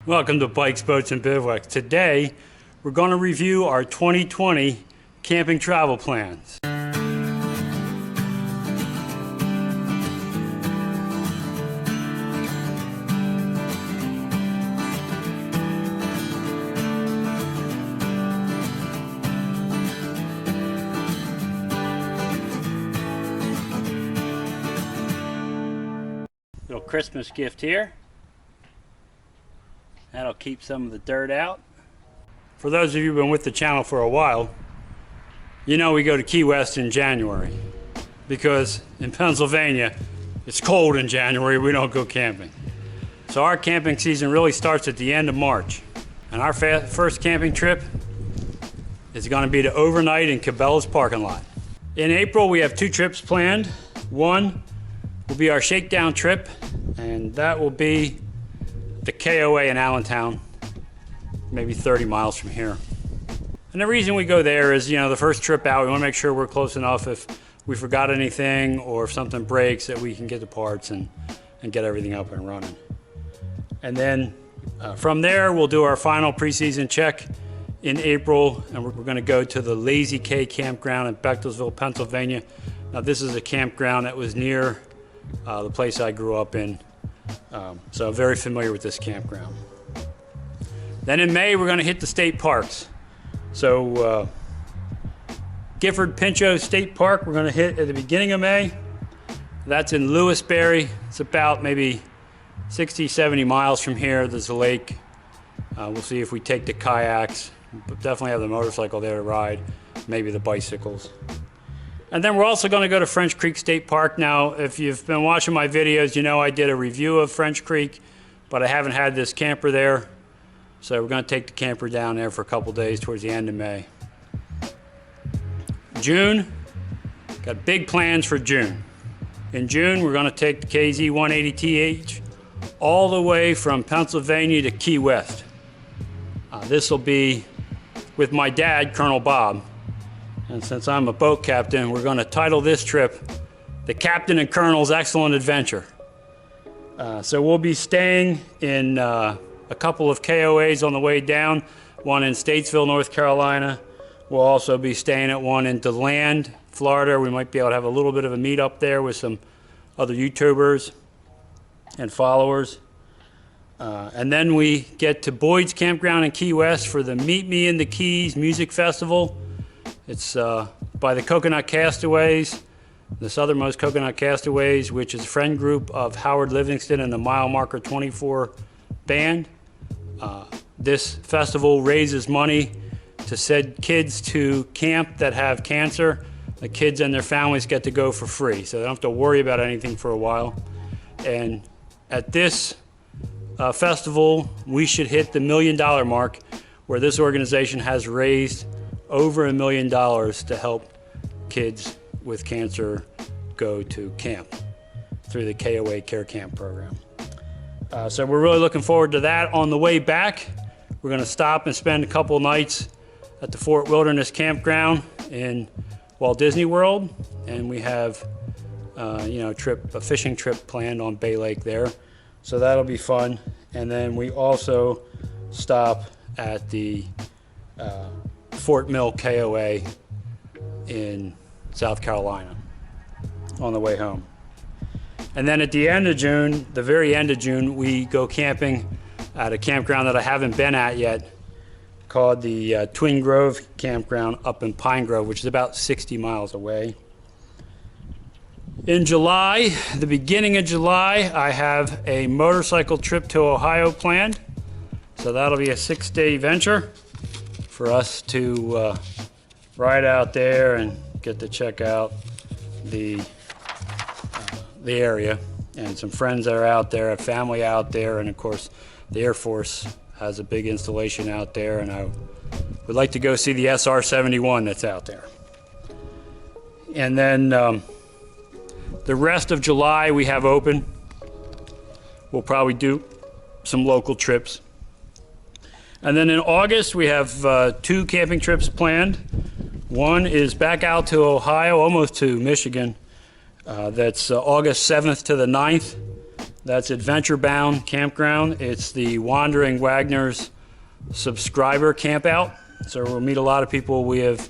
Welcome to Bikes, Boats, and Bivouacs. Today, we're going to review our 2020 camping travel plans. Little Christmas gift here. That'll keep some of the dirt out. For those of you who've been with the channel for a while, you know we go to Key West in January because in Pennsylvania it's cold in January. We don't go camping. So our camping season really starts at the end of March. And our first camping trip is going to be to overnight in Cabela's parking lot. In April we have 2 trips planned. One will be our shakedown trip, and that will be the KOA in Allentown, maybe 30 miles from here. And the reason we go there is, you know, the first trip out, we want to make sure we're close enough if we forgot anything or if something breaks that we can get the parts and get everything up and running. And then from there, we'll do our final preseason check in April, and we're going to go to the Lazy K campground in Bechtelsville, Pennsylvania. Now, this is a campground that was near the place I grew up in. So I'm very familiar with this campground. Then in May, we're going to hit the state parks. So Gifford Pinchot State Park, we're going to hit at the beginning of May. That's in Lewisberry. It's about maybe 60, 70 miles from here. There's a lake. We'll see if we take the kayaks, but definitely have the motorcycle there to ride, maybe the bicycles. And then we're also going to go to French Creek State Park. Now, if you've been watching my videos, you know I did a review of French Creek, but I haven't had this camper there. So we're going to take the camper down there for a couple days towards the end of May. June, got big plans for June. In June, we're going to take the KZ 180TH all the way from Pennsylvania to Key West. This will be with my dad, Colonel Bob. And since I'm a boat captain, we're going to title this trip The Captain and Colonel's Excellent Adventure. So we'll be staying in a couple of KOAs on the way down, one in Statesville, North Carolina. We'll also be staying at one in DeLand, Florida. We might be able to have a little bit of a meet up there with some other YouTubers and followers. And then we get to Boyd's Campground in Key West for the Meet Me in the Keys Music Festival. It's by the Coconut Castaways, the Southernmost Coconut Castaways, which is a friend group of Howard Livingston and the Mile Marker 24 band. This festival raises money to send kids to camp that have cancer. The kids and their families get to go for free, so they don't have to worry about anything for a while. And at this festival, we should hit the $1 million mark, where this organization has raised over $1 million to help kids with cancer go to camp through the KOA Care Camp program. So we're really looking forward to that. On the way back, we're going to stop and spend a couple nights at the Fort Wilderness Campground in Walt Disney World, and we have a fishing trip planned on Bay Lake there. So that'll be fun. And then we also stop at the Fort Mill KOA in South Carolina on the way home. And then at the end of June, the very end of June, we go camping at a campground that I haven't been at yet, called the Twin Grove Campground up in Pine Grove, which is about 60 miles away. In July, the beginning of July, I have a motorcycle trip to Ohio planned. So that'll be a 6-day venture for us to ride out there and get to check out the area. And some friends that are out there, a family out there, and of course the Air Force has a big installation out there, and I would like to go see the SR-71 that's out there. And then the rest of July we have open. We'll probably do some local trips. And then in August, we have 2 camping trips planned. One is back out to Ohio, almost to Michigan. That's August 7th to the 9th. That's Adventure Bound Campground. It's the Wandering Wagner's subscriber campout. So we'll meet a lot of people we have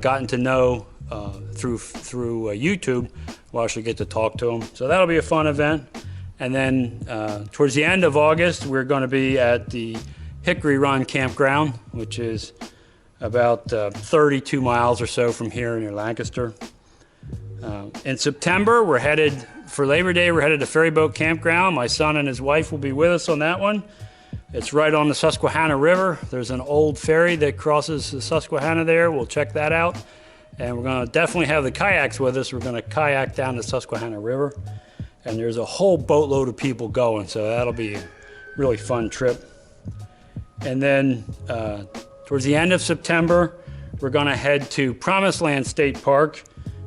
gotten to know through YouTube. We'll actually get to talk to them. So that'll be a fun event. And then towards the end of August, we're going to be at the Hickory Run Campground, which is about 32 miles or so from here near Lancaster. In September, we're headed, for Labor Day, we're headed to Ferryboat Campground. My son and his wife will be with us on that one. It's right on the Susquehanna River. There's an old ferry that crosses the Susquehanna there. We'll check that out. And we're going to definitely have the kayaks with us. We're going to kayak down the Susquehanna River. And there's a whole boatload of people going, so that'll be a really fun trip. And then towards the end of September, we're going to head to Promised Land State Park,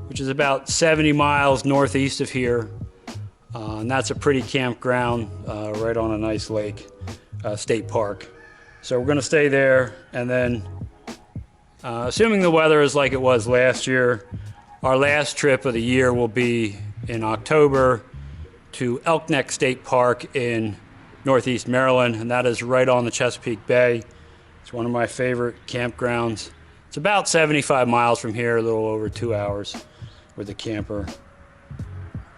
which is about 70 miles northeast of here. And that's a pretty campground right on a nice lake, state park. So we're going to stay there. And then, assuming the weather is like it was last year, our last trip of the year will be in October to Elk Neck State Park in northeast Maryland, and that is right on the Chesapeake Bay. It's one of my favorite campgrounds. It's about 75 miles from here, a little over 2 hours with a camper.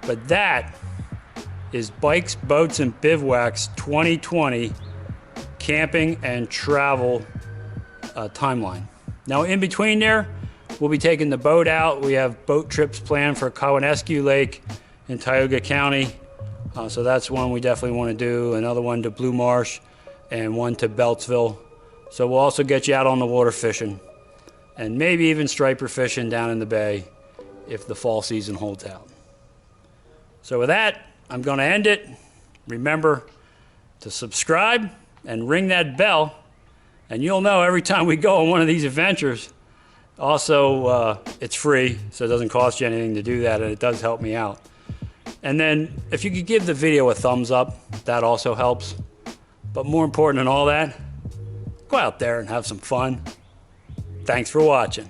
But that is Bikes, Boats, and Bivouacs 2020 camping and travel timeline. Now in between there, we'll be taking the boat out. We have boat trips planned for Cowanesque Lake in Tioga County. So that's one we definitely want to do. Another one to Blue Marsh and one to Beltsville. So we'll also get you out on the water fishing and maybe even striper fishing down in the bay if the fall season holds out. So with that, I'm going to end it. Remember to subscribe and ring that bell, and you'll know every time we go on one of these adventures. Also, it's free, so it doesn't cost you anything to do that, and it does help me out. And then if you could give the video a thumbs up, that also helps. But more important than all that, go out there and have some fun. Thanks for watching.